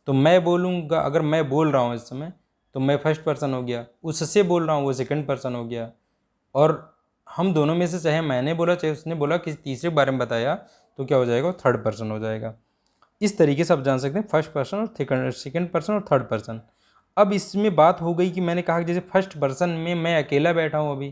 तो मैं बोलूँगा, अगर मैं बोल रहा हूँ इस समय तो मैं फर्स्ट पर्सन हो गया, उससे बोल रहा हूँ वो सेकंड पर्सन हो गया। और हम दोनों में से चाहे मैंने बोला चाहे उसने बोला, किसी तीसरे के बारे में बताया, तो क्या हो जाएगा, वो थर्ड पर्सन हो जाएगा। इस तरीके से आप जान सकते हैं फर्स्ट पर्सन और सेकंड पर्सन और थर्ड पर्सन। अब इसमें बात हो गई कि मैंने कहा कि जैसे फर्स्ट पर्सन में मैं अकेला बैठा हूँ अभी,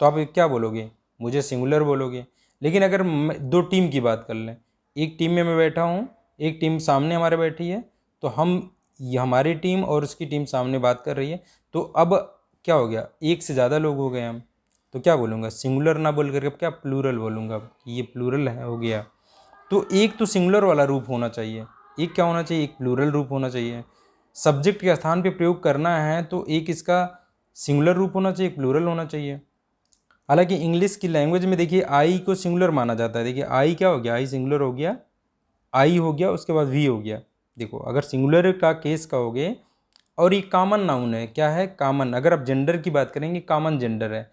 तो आप क्या बोलोगे, मुझे सिंगुलर बोलोगे। लेकिन अगर दो टीम की बात कर लें, एक टीम में मैं बैठा हूँ, एक टीम सामने हमारे बैठी है, तो हमारी टीम और उसकी टीम सामने बात कर रही है, तो अब क्या हो गया, एक से ज़्यादा लोग हो गए हम, तो क्या बोलूँगा, सिंगुलर ना बोल करके अब क्या प्लूरल बोलूँगा, ये प्लूरल है हो गया। तो एक तो सिंगुलर वाला रूप होना चाहिए, एक क्या होना चाहिए, एक प्लूरल रूप होना चाहिए। सब्जेक्ट के स्थान पे प्रयोग करना है तो एक इसका सिंगुलर रूप होना चाहिए, प्लूरल होना चाहिए। हालांकि इंग्लिश की लैंग्वेज में देखिए आई को सिंगुलर माना जाता है। देखिए आई क्या हो गया, आई सिंगुलर हो गया, आई हो गया, उसके बाद वी हो गया। देखो अगर सिंगुलर का केस कहोगे, और ये कॉमन नाउन है, क्या है, कॉमन। अगर आप जेंडर की बात करेंगे, कॉमन जेंडर है।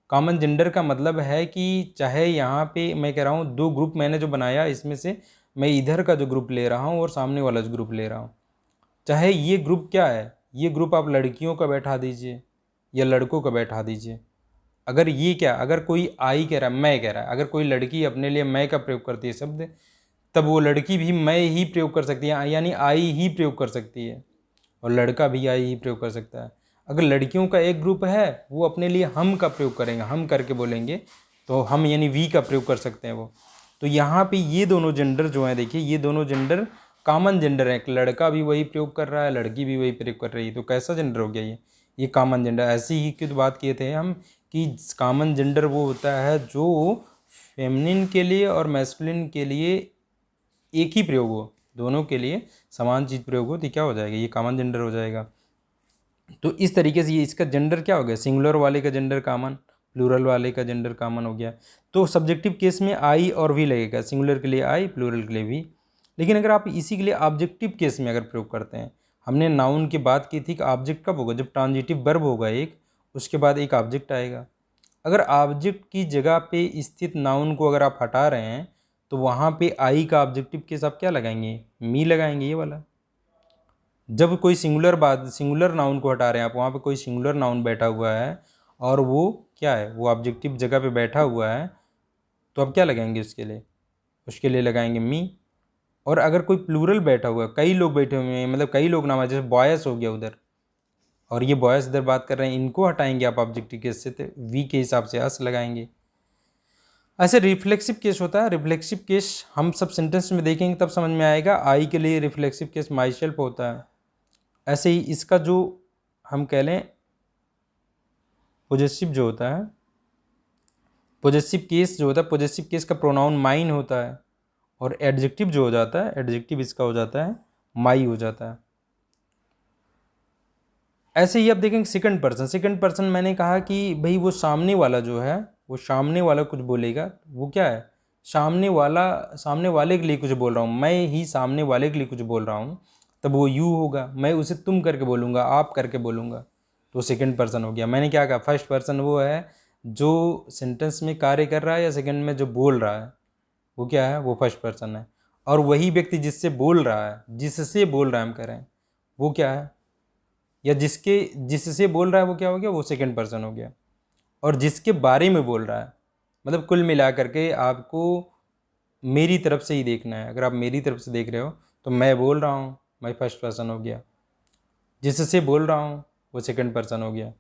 कॉमन जेंडर का मतलब है कि चाहे यहाँ पे मैं कह रहा हूँ दो ग्रुप मैंने जो बनाया, इसमें से मैं इधर का जो ग्रुप ले रहा हूँ और सामने वाला जो ग्रुप ले रहा हूँ, चाहे ये ग्रुप क्या है, ये ग्रुप आप लड़कियों का बैठा दीजिए या लड़कों का बैठा दीजिए। अगर ये क्या, अगर कोई आई कह रहा है, मैं कह रहा है, अगर कोई लड़की अपने लिए मैं का प्रयोग करती है शब्द, तब वो लड़की भी मैं ही प्रयोग कर सकती है, यानी आई ही प्रयोग कर सकती है, और लड़का भी आई ही प्रयोग कर सकता है। अगर लड़कियों का एक ग्रुप है, वो अपने लिए हम का प्रयोग करेंगे, हम करके बोलेंगे, तो हम यानी वी का प्रयोग कर सकते हैं वो। तो यहाँ पे ये दोनों जेंडर जो हैं, देखिए ये दोनों जेंडर कॉमन जेंडर है, लड़का भी वही प्रयोग कर रहा है, लड़की भी वही प्रयोग कर रही है, तो कैसा जेंडर हो गया ये कॉमन जेंडर। ऐसी ही की बात किए थे हम कि कॉमन जेंडर वो होता है जो फेमिनिन के लिए और मैस्कुलिन के लिए एक ही प्रयोग हो, दोनों के लिए समान चीज़ प्रयोग हो, तो क्या हो जाएगा, ये कॉमन जेंडर हो जाएगा। तो इस तरीके से ये इसका जेंडर क्या हो गया, सिंगुलर वाले का जेंडर कॉमन, प्लूरल वाले का जेंडर कॉमन हो गया। तो सब्जेक्टिव केस में आई और वी लगेगा, सिंगुलर के लिए आई, प्लूरल के लिए वी। लेकिन अगर आप इसी के लिए ऑब्जेक्टिव केस में अगर प्रयोग करते हैं, हमने नाउन की बात की थी कि ऑब्जेक्ट कब होगा, जब ट्रांजिटिव वर्ब होगा एक, उसके बाद एक ऑब्जेक्ट आएगा। अगर ऑब्जेक्ट की जगह पे स्थित नाउन को अगर आप हटा रहे हैं, तो वहाँ पे आई का ऑब्जेक्टिव केस आप क्या लगाएंगे, मी लगाएंगे, ये वाला। जब कोई सिंगुलर नाउन को हटा रहे हैं आप, वहाँ पे कोई सिंगुलर नाउन बैठा हुआ है और वो क्या है, वो ऑब्जेक्टिव जगह पे बैठा हुआ है, तो आप क्या लगाएंगे उसके लिए लगाएंगे मी। और अगर कोई प्लूरल बैठा हुआ है, कई लोग बैठे हुए हैं, मतलब कई लोग नाम है, जैसे बॉयस हो गया उधर, और ये बॉयस इधर बात कर रहे हैं, इनको हटाएंगे आप ऑब्जेक्टिव केस से, तो वी के हिसाब से अस लगाएंगे। ऐसे रिफ्लेक्सिव केस होता है। रिफ्लेक्सिव केस हम सब सेंटेंस में देखेंगे तब समझ में आएगा। आई के लिए रिफ्लेक्सिव केस माई सेल्फ होता है। ऐसे ही इसका जो हम कह लें पॉजेसिव जो होता है, पॉजेसिव केस जो होता है, पॉजेसिव केस का प्रोनाउन माइन होता है, और एडजेक्टिव जो हो जाता है, एडजेक्टिव इसका हो जाता है माई हो जाता है। ऐसे ही आप देखेंगे सेकंड पर्सन मैंने कहा कि भाई वो सामने वाला जो है, वो सामने वाला कुछ बोलेगा, वो क्या है, सामने वाले के लिए कुछ बोल रहा हूँ, मैं ही सामने वाले के लिए कुछ बोल रहा हूँ, तब वो यू होगा। मैं उसे तुम करके बोलूँगा, आप करके बोलूँगा, तो सेकंड पर्सन हो गया। मैंने क्या कहा, फर्स्ट पर्सन वो है जो सेंटेंस में कार्य कर रहा है, या सेकंड में जो बोल रहा है, वो क्या है, वो फर्स्ट पर्सन है। और वही व्यक्ति जिससे बोल रहा है, जिससे बोल रहा है हम कह रहे हैं, वो क्या है, या जिससे बोल रहा है वो क्या हो गया, वो सेकंड पर्सन हो गया। और जिसके बारे में बोल रहा है, मतलब कुल मिला करके आपको मेरी तरफ से ही देखना है। अगर आप मेरी तरफ से देख रहे हो तो मैं बोल रहा हूँ, मैं फर्स्ट पर्सन हो गया। जिससे बोल रहा हूँ वो सेकंड पर्सन हो गया,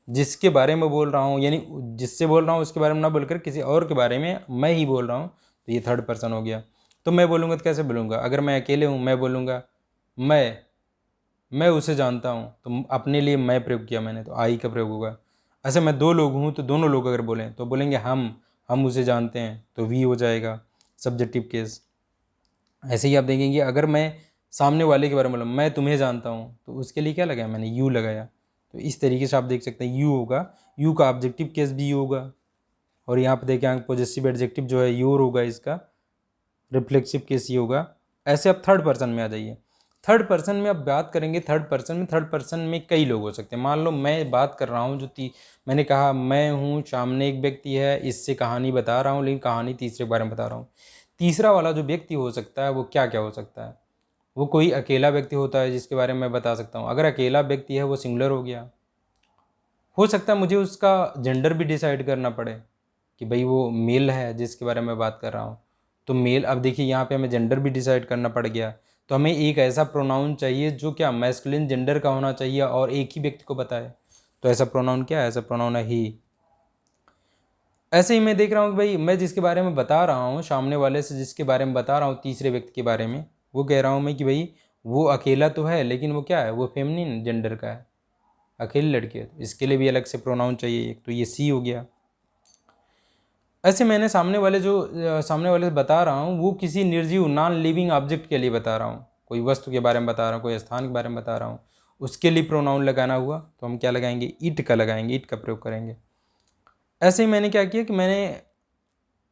जिसके बारे में बोल रहा हूँ यानी जिससे बोल रहा हूँ उसके बारे में ना बोलकर किसी और के बारे में मैं ही बोल रहा हूँ तो ये थर्ड पर्सन हो गया। तो मैं बोलूँगा तो कैसे बोलूँगा, अगर मैं अकेले हूँ मैं बोलूँगा मैं उसे जानता हूँ, तो अपने लिए मैं प्रयोग किया मैंने, तो आई का प्रयोग होगा। ऐसे मैं दो लोग हूँ तो दोनों लोग अगर बोलें तो बोलेंगे हम उसे जानते हैं, तो वी हो जाएगा सब्जेक्टिव केस। ऐसे ही आप देखेंगे अगर मैं सामने वाले के बारे में बोला मैं तुम्हें जानता हूँ, तो उसके लिए क्या लगाया मैंने, यू लगाया। तो इस तरीके से आप देख सकते हैं यू होगा, यू का ऑब्जेक्टिव केस भी यू होगा। और यहाँ पे देखें पॉजेसिव एडजेक्टिव जो है योर होगा, इसका रिफ्लेक्सिव केस ये होगा। ऐसे आप थर्ड पर्सन में आ जाइए। थर्ड पर्सन में अब बात करेंगे, थर्ड पर्सन में कई लोग हो सकते हैं। मान लो मैं बात कर रहा हूँ मैंने कहा मैं हूँ, सामने एक व्यक्ति है, इससे कहानी बता रहा हूँ, लेकिन कहानी तीसरे के बारे में बता रहा हूँ। तीसरा वाला जो व्यक्ति हो सकता है वो क्या क्या हो सकता है, वो कोई अकेला व्यक्ति होता है जिसके बारे में मैं बता सकता हूँ। अगर अकेला व्यक्ति है वो सिंगुलर हो गया। हो सकता है मुझे उसका जेंडर भी डिसाइड करना पड़े कि भाई वो मेल है जिसके बारे में बात कर रहा हूँ, तो मेल। अब देखिए यहाँ पे हमें जेंडर भी डिसाइड करना पड़ गया, तो हमें एक ऐसा प्रोनाउन चाहिए जो क्या मैस्कुलिन जेंडर का होना चाहिए और एक ही व्यक्ति को बताए। तो ऐसा प्रोनाउन क्या है, ऐसा प्रोनाउन है ही। ऐसे ही मैं देख रहा हूँ कि भाई मैं जिसके बारे में बता रहा हूँ, सामने वाले से जिसके बारे में बता रहा हूँ तीसरे व्यक्ति के बारे में, वो कह रहा हूँ मैं कि भाई वो अकेला तो है लेकिन वो क्या है, वो फेमिनिन जेंडर का है, अकेली लड़की है। तो इसके लिए भी अलग से प्रोनाउन चाहिए एक, तो ये सी हो गया। ऐसे मैंने सामने वाले से बता रहा हूँ वो किसी निर्जीव नॉन लिविंग ऑब्जेक्ट के लिए बता रहा हूँ, कोई वस्तु के बारे में बता रहा हूँ, कोई स्थान के बारे में बता रहा हूँ, उसके लिए प्रोनाउन लगाना हुआ तो हम क्या लगाएंगे, इट का लगाएंगे, इट का प्रयोग करेंगे। ऐसे ही मैंने क्या किया कि मैंने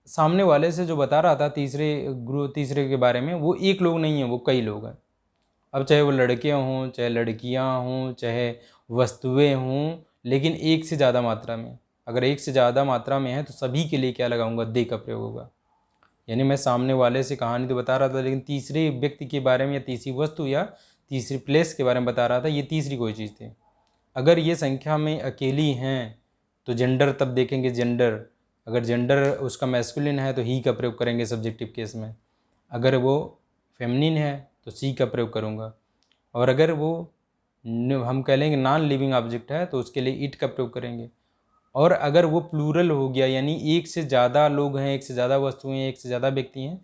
सामने वाले से जो बता रहा था तीसरे के बारे में, वो एक लोग नहीं है, वो कई लोग हैं। अब चाहे वो लड़के हों, चाहे लड़कियां हों, चाहे वस्तुएं हों, लेकिन एक से ज़्यादा मात्रा में, अगर एक से ज़्यादा मात्रा में है तो सभी के लिए क्या लगाऊंगा, दे का प्रयोग होगा। यानी मैं सामने वाले से कहानी तो बता रहा था लेकिन तीसरे व्यक्ति के बारे में या तीसरी वस्तु या तीसरी प्लेस के बारे में बता रहा था, ये तीसरी कोई चीज़ थी। अगर ये संख्या में अकेली हैं तो जेंडर तब देखेंगे, जेंडर अगर जेंडर उसका मैस्कुलिन है तो ही का प्रयोग करेंगे सब्जेक्टिव केस में, अगर वो फेमिनिन है तो सी का प्रयोग करूँगा, और अगर वो हम कह लेंगे नॉन लिविंग ऑब्जेक्ट है तो उसके लिए इट का प्रयोग करेंगे। और अगर वो प्लूरल हो गया यानी एक से ज़्यादा लोग हैं, एक से ज़्यादा वस्तुएं हैं, एक से ज़्यादा व्यक्ति हैं,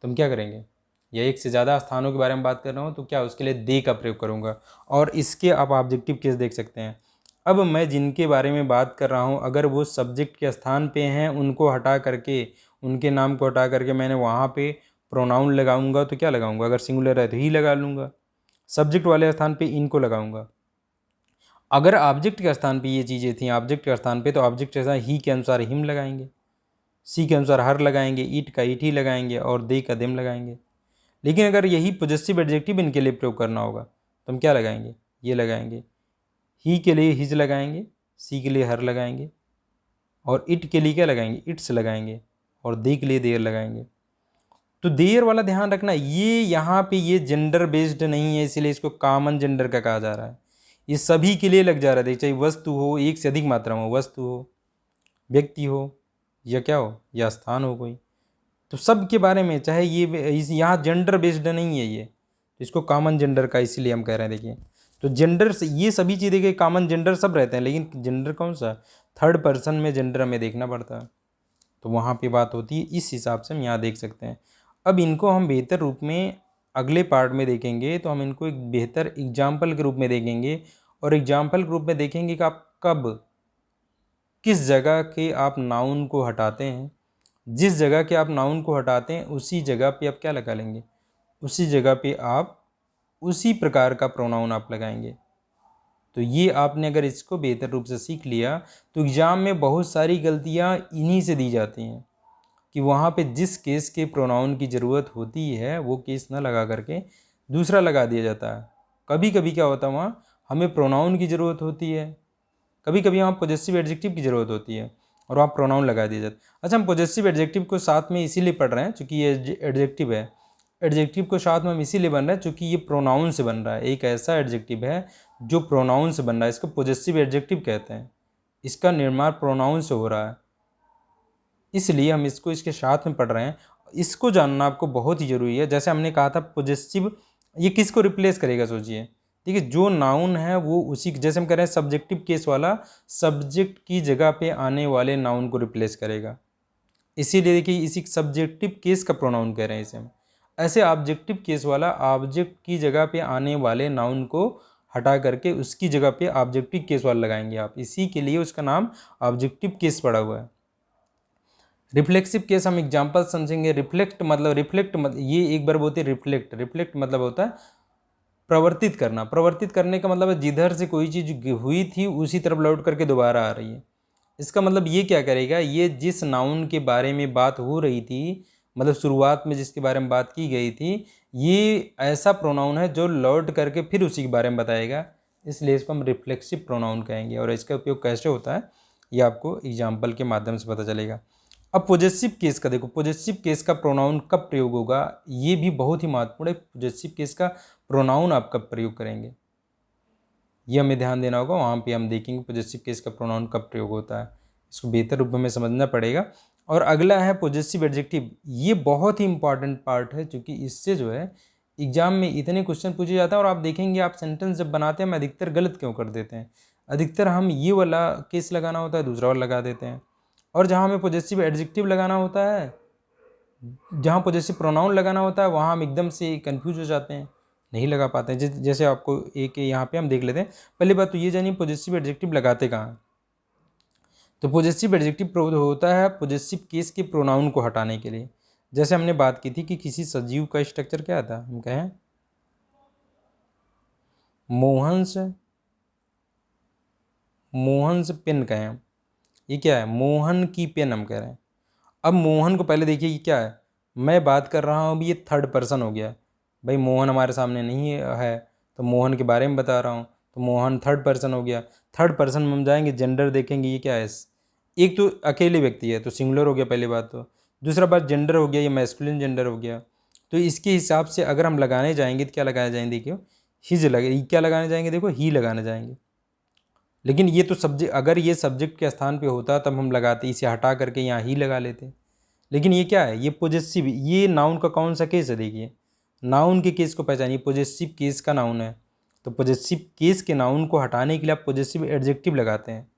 तो हम क्या करेंगे, या एक से ज़्यादा स्थानों के बारे में बात कर रहा हूँ तो क्या उसके लिए दे का प्रयोग करूँगा। और इसके आप ऑब्जेक्टिव केस देख सकते हैं। अब मैं जिनके बारे में बात कर रहा हूँ अगर वो सब्जेक्ट के स्थान पे हैं, उनको हटा करके, उनके नाम को हटा करके मैंने वहाँ पे प्रोनाउन लगाऊंगा तो क्या लगाऊंगा, अगर सिंगुलर है तो ही लगा लूँगा, सब्जेक्ट वाले स्थान पे इनको लगाऊंगा। अगर ऑब्जेक्ट के स्थान पे ये चीज़ें थी ऑब्जेक्ट के स्थान पे, तो ऑब्जेक्ट के स्थान ही के अनुसार हिम लगाएंगे, सी के अनुसार हर लगाएंगे, ईट का ईट ही लगाएंगे और दे का देम लगाएंगे। लेकिन अगर यही पॉजेसिव एडजेक्टिव इनके लिए प्रयोग करना होगा तो हम क्या लगाएंगे, ये लगाएंगे, ही के लिए हिज लगाएंगे, सी के लिए हर लगाएंगे, और इट के लिए क्या लगाएंगे, इट्स लगाएंगे, और दे के लिए देर लगाएंगे। तो देर वाला ध्यान रखना, ये यहाँ पे ये जेंडर बेस्ड नहीं है, इसीलिए इसको कॉमन जेंडर का कहा जा रहा है। ये सभी के लिए लग जा रहा है, चाहे वस्तु हो, एक से अधिक मात्रा में हो, वस्तु हो, व्यक्ति हो, या क्या हो, या स्थान हो कोई, तो सब के बारे में, चाहे यहाँ जेंडर बेस्ड नहीं है ये, तो इसको कॉमन जेंडर का इसीलिए हम कह रहे हैं। देखिए तो जेंडर से ये सभी चीज़ देखिए कॉमन जेंडर सब रहते हैं, लेकिन जेंडर कौन सा, थर्ड पर्सन में जेंडर हमें देखना पड़ता है, तो वहाँ पे बात होती है। इस हिसाब से हम यहाँ देख सकते हैं। अब इनको हम बेहतर रूप में अगले पार्ट में देखेंगे, तो हम इनको एक बेहतर एग्जाम्पल के रूप में देखेंगे, और एग्जाम्पल के रूप में देखेंगे कि आप कब किस जगह के आप नाउन को हटाते हैं, जिस जगह के आप नाउन को हटाते हैं उसी जगह पे आप क्या लगा लेंगे, उसी जगह पे आप उसी प्रकार का प्रोनाउन आप लगाएंगे। तो ये आपने अगर इसको बेहतर रूप से सीख लिया तो एग्ज़ाम में बहुत सारी गलतियाँ इन्हीं से दी जाती हैं कि वहाँ पे जिस केस के प्रोनाउन की ज़रूरत होती है वो केस ना लगा करके दूसरा लगा दिया जाता है। कभी कभी क्या होता है, वहाँ हमें प्रोनाउन की ज़रूरत होती है, कभी कभी वहाँ पॉजेसिव एडजेक्टिव की ज़रूरत होती है और वहाँ प्रोनाउन लगा दिया जाता है। अच्छा, हम पॉजेसिव एडजेक्टिव को साथ में इसीलिए पढ़ रहे हैं चूँकि ये एडजेक्टिव है, एडजेक्टिव को साथ में हम इसीलिए बन रहे हैं चूँकि ये प्रोनाउन से बन रहा है, एक ऐसा एडजेक्टिव है जो प्रोनाउन से बन रहा है, इसको पॉजेसिव एडजेक्टिव कहते हैं, इसका निर्माण प्रोनाउन से हो रहा है, इसलिए हम इसको इसके साथ में पढ़ रहे हैं। इसको जानना आपको बहुत ही ज़रूरी है। जैसे हमने कहा था पॉजेसिव, ये किसको रिप्लेस करेगा, सोचिए, ठीक है। जो नाउन है वो उसी, जैसे हम कह रहे हैं सब्जेक्टिव केस वाला सब्जेक्ट की जगह पे आने वाले नाउन को रिप्लेस करेगा, इसीलिए देखिए इसी सब्जेक्टिव केस का प्रोनाउन कह रहे हैं इसे हम। ऐसे ऑब्जेक्टिव केस वाला ऑब्जेक्ट की जगह पे आने वाले नाउन को हटा करके उसकी जगह पे ऑब्जेक्टिव केस वाला लगाएंगे आप, इसी के लिए उसका नाम ऑब्जेक्टिव केस पड़ा हुआ है। रिफ्लेक्सिव केस हम एग्जाम्पल समझेंगे। रिफ्लेक्ट मतलब ये एक बार बोलते हैं रिफ्लेक्ट, रिफ्लेक्ट मतलब होता है प्रवर्तित करना। प्रवर्तित करने का मतलब है जिधर से कोई चीज़ हुई थी उसी तरफ लौट करके दोबारा आ रही है। इसका मतलब ये क्या करेगा, ये जिस नाउन के बारे में बात हो रही थी, मतलब शुरुआत में जिसके बारे में बात की गई थी, ये ऐसा प्रोनाउन है जो लौट करके फिर उसी के बारे में बताएगा, इसलिए इसको हम रिफ्लेक्सिव प्रोनाउन कहेंगे। और इसका उपयोग कैसे होता है ये आपको एग्जाम्पल के माध्यम से पता चलेगा। अब पॉजेसिव केस का देखो, पॉजेसिव केस का प्रोनाउन कब प्रयोग होगा, ये भी बहुत ही महत्वपूर्ण है। पॉजेसिव केस का प्रोनाउन आप कब प्रयोग करेंगे ये हमें ध्यान देना होगा, वहाँ पे हम देखेंगे पॉजेसिव केस का प्रोनाउन कब प्रयोग होता है, इसको बेहतर रूप में समझना पड़ेगा। और अगला है पॉजेसिव एडजेक्टिव। ये बहुत ही इंपॉर्टेंट पार्ट है, क्योंकि इससे जो है एग्जाम में इतने क्वेश्चन पूछे जाते हैं। और आप देखेंगे आप सेंटेंस जब बनाते हैं हम अधिकतर गलत क्यों कर देते हैं, अधिकतर हम ये वाला केस लगाना होता है दूसरा वाला लगा देते हैं, और जहाँ हमें पॉजेसिव एडजेक्टिव लगाना होता है, जहाँ पॉजेसिव प्रोनाउन लगाना होता है, वहाँ हम एकदम से कंफ्यूज हो जाते हैं, नहीं लगा पाते हैं। जैसे आपको एक यहाँ पे हम देख लेते हैं। पहली बात तो ये जानिए पॉजेसिव एडजेक्टिव लगाते कहाँ हैं। तो पॉजेसिव एडजेक्टिव होता है पॉजेसिव केस के प्रोनाउन को हटाने के लिए। जैसे हमने बात की थी कि किसी सजीव का स्ट्रक्चर क्या था, हम कहें मोहन से, मोहन से पेन कहें हम, ये क्या है मोहन की पेन हम कह रहे हैं। अब मोहन को पहले देखिए ये क्या है, मैं बात कर रहा हूँ अभी, ये थर्ड पर्सन हो गया भाई, मोहन हमारे सामने नहीं है तो मोहन के बारे में बता रहा हूँ, तो मोहन थर्ड पर्सन हो गया। थर्ड पर्सन में हम जाएंगे जेंडर देखेंगे, ये क्या है, एक तो अकेले व्यक्ति है तो सिंगुलर हो गया पहली बात। तो दूसरा बात जेंडर हो गया, ये मैस्कुलिन जेंडर हो गया। तो इसके हिसाब से अगर हम लगाने जाएंगे तो क्या लगाने जाएंगे, देखियो हिज लगे, क्या लगाने जाएंगे, देखो ही लगाने जाएंगे। लेकिन ये तो सब्जेक्ट, अगर ये सब्जेक्ट के स्थान पे होता तब हम लगाते, इसे हटा करके यहाँ ही लगा लेते। लेकिन ये क्या है, ये पॉजेसिव, ये नाउन का कौन सा केस है, देखिए नाउन के केस को पहचानिए, पॉजेसिव केस का नाउन है। तो पॉजेसिव केस के नाउन को हटाने के लिए आप पॉजेसिव एडजेक्टिव लगाते हैं,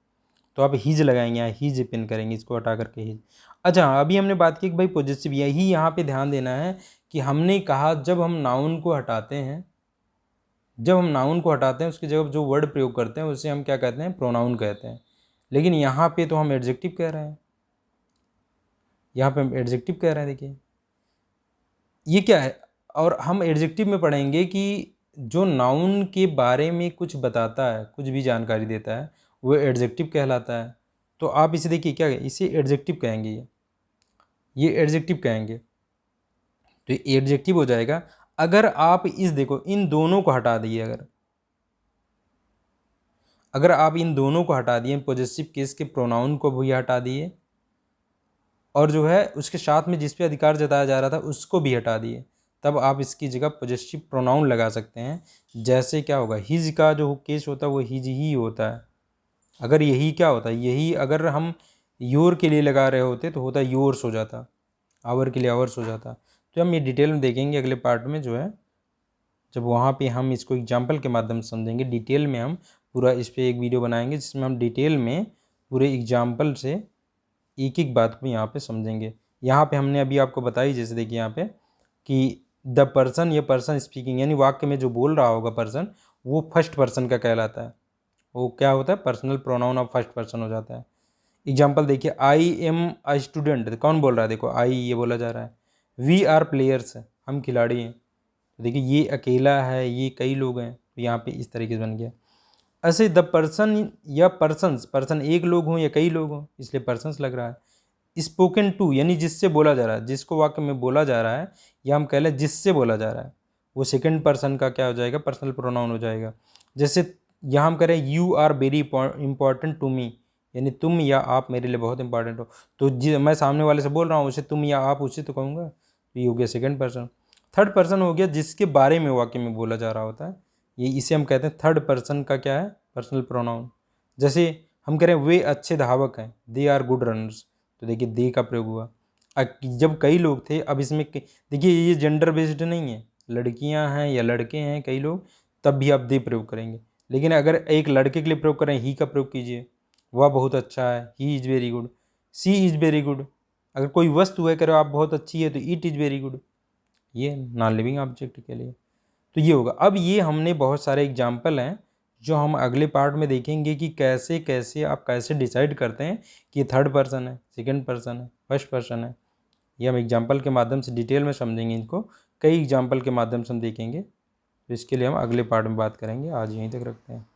तो आप हिज लगाएंगे, यहाँ हिज पिन करेंगे, इसको हटा करके हिज। अच्छा अभी हमने बात की कि भाई पॉजेसिव, यही यहाँ पे ध्यान देना है कि हमने कहा जब हम नाउन को हटाते हैं, जब हम नाउन को हटाते हैं उसकी जगह जो वर्ड प्रयोग करते हैं उसे हम क्या कहते हैं, प्रोनाउन कहते हैं। लेकिन यहाँ पे तो हम एडजेक्टिव कह रहे हैं, यहाँ पे हम एडजेक्टिव कह रहे हैं, देखिए ये क्या है। और हम एडजेक्टिव में पढ़ेंगे कि जो नाउन के बारे में कुछ बताता है, कुछ भी जानकारी देता है, वो एडजेक्टिव कहलाता है। तो आप इसे देखिए क्या, इसे एडजेक्टिव कहेंगे, ये एडजेक्टिव कहेंगे, तो ये एडजेक्टिव हो जाएगा। अगर आप इस देखो इन दोनों को हटा दिए, अगर आप इन दोनों को हटा दिए, पॉजेसिव केस के प्रोनाउन को भी हटा दिए, और जो है उसके साथ में जिस पे अधिकार जताया जा रहा था उसको भी हटा दिए, तब आप इसकी जगह पॉजेसिव प्रोनाउन लगा सकते हैं। जैसे क्या होगा, हिज का जो केस होता है वो हिज ही होता है। अगर यही क्या होता है, यही अगर हम योर के लिए लगा रहे होते तो होता योर्स हो जाता, आवर के लिए आवर्स हो जाता। तो हम ये डिटेल में देखेंगे अगले पार्ट में जो है, जब वहाँ पे हम इसको एग्जाम्पल के माध्यम से समझेंगे डिटेल में, हम पूरा इस पर एक वीडियो बनाएंगे जिसमें हम डिटेल में पूरे एग्जाम्पल से एक एक बात को यहाँ पे समझेंगे। यहाँ पे हमने अभी आपको बताई, जैसे देखिए यहाँ पे कि द पर्सन, ये पर्सन स्पीकिंग, यानी वाक्य में जो बोल रहा होगा पर्सन, वो फर्स्ट पर्सन का कहलाता है। वो क्या होता है, personal pronoun of first person हो जाता है। एग्जाम्पल देखिए, आई एम अ स्टूडेंट, कौन बोल रहा है, देखो आई ये बोला जा रहा है। वी आर प्लेयर्स, हम खिलाड़ी हैं, तो देखिए ये अकेला है, ये कई लोग हैं, तो यहाँ पे इस तरीके से बन गया। ऐसे द पर्सन या पर्सन्स, पर्सन एक लोग हों या कई लोग हों, इसलिए पर्सन्स लग रहा है। स्पोकन टू यानी जिससे बोला जा रहा है, जिसको वाक्य में बोला जा रहा है, या हम कह लें जिससे बोला जा रहा है, वो सेकंड पर्सन का क्या हो जाएगा, पर्सनल प्रोनाउन हो जाएगा। जैसे यहाँ हम कह रहे हैं you are very important to me, यानी तुम या आप मेरे लिए बहुत इंपॉर्टेंट हो, तो मैं सामने वाले से बोल रहा हूँ उसे तुम या आप, उसे तो कहूँगा, तो ये हो गया सेकंड पर्सन। थर्ड पर्सन हो गया जिसके बारे में वाक्य में बोला जा रहा होता है, ये इसे हम कहते हैं थर्ड पर्सन का क्या है, पर्सनल प्रोनाउन। जैसे हम कह रहे हैं वे अच्छे धावक हैं, दे आर गुड रनर्स, तो देखिए दे का प्रयोग हुआ। जब कई लोग थे, अब इसमें देखिए ये जेंडर बेस्ड नहीं है, लड़कियां हैं या लड़के हैं कई लोग, तब भी आप दे प्रयोग करेंगे। लेकिन अगर एक लड़के के लिए प्रयोग करें, ही का प्रयोग कीजिए, वह बहुत अच्छा है, he is very good. She is very good, अगर कोई वस्तु है, कह रहे हो आप बहुत अच्छी है, तो इट इज़ वेरी गुड, ये नॉन लिविंग ऑब्जेक्ट के लिए। तो ये होगा। अब ये हमने बहुत सारे एग्जाम्पल हैं जो हम अगले पार्ट में देखेंगे कि कैसे कैसे आप कैसे डिसाइड करते हैं कि ये थर्ड पर्सन है, सेकंड पर्सन है, फर्स्ट पर्सन है। ये हम एग्जाम्पल के माध्यम से डिटेल में समझेंगे, इनको कई एग्जाम्पल के माध्यम से हम देखेंगे। तो इसके लिए हम अगले पार्ट में बात करेंगे। आज यहीं तक रखते हैं।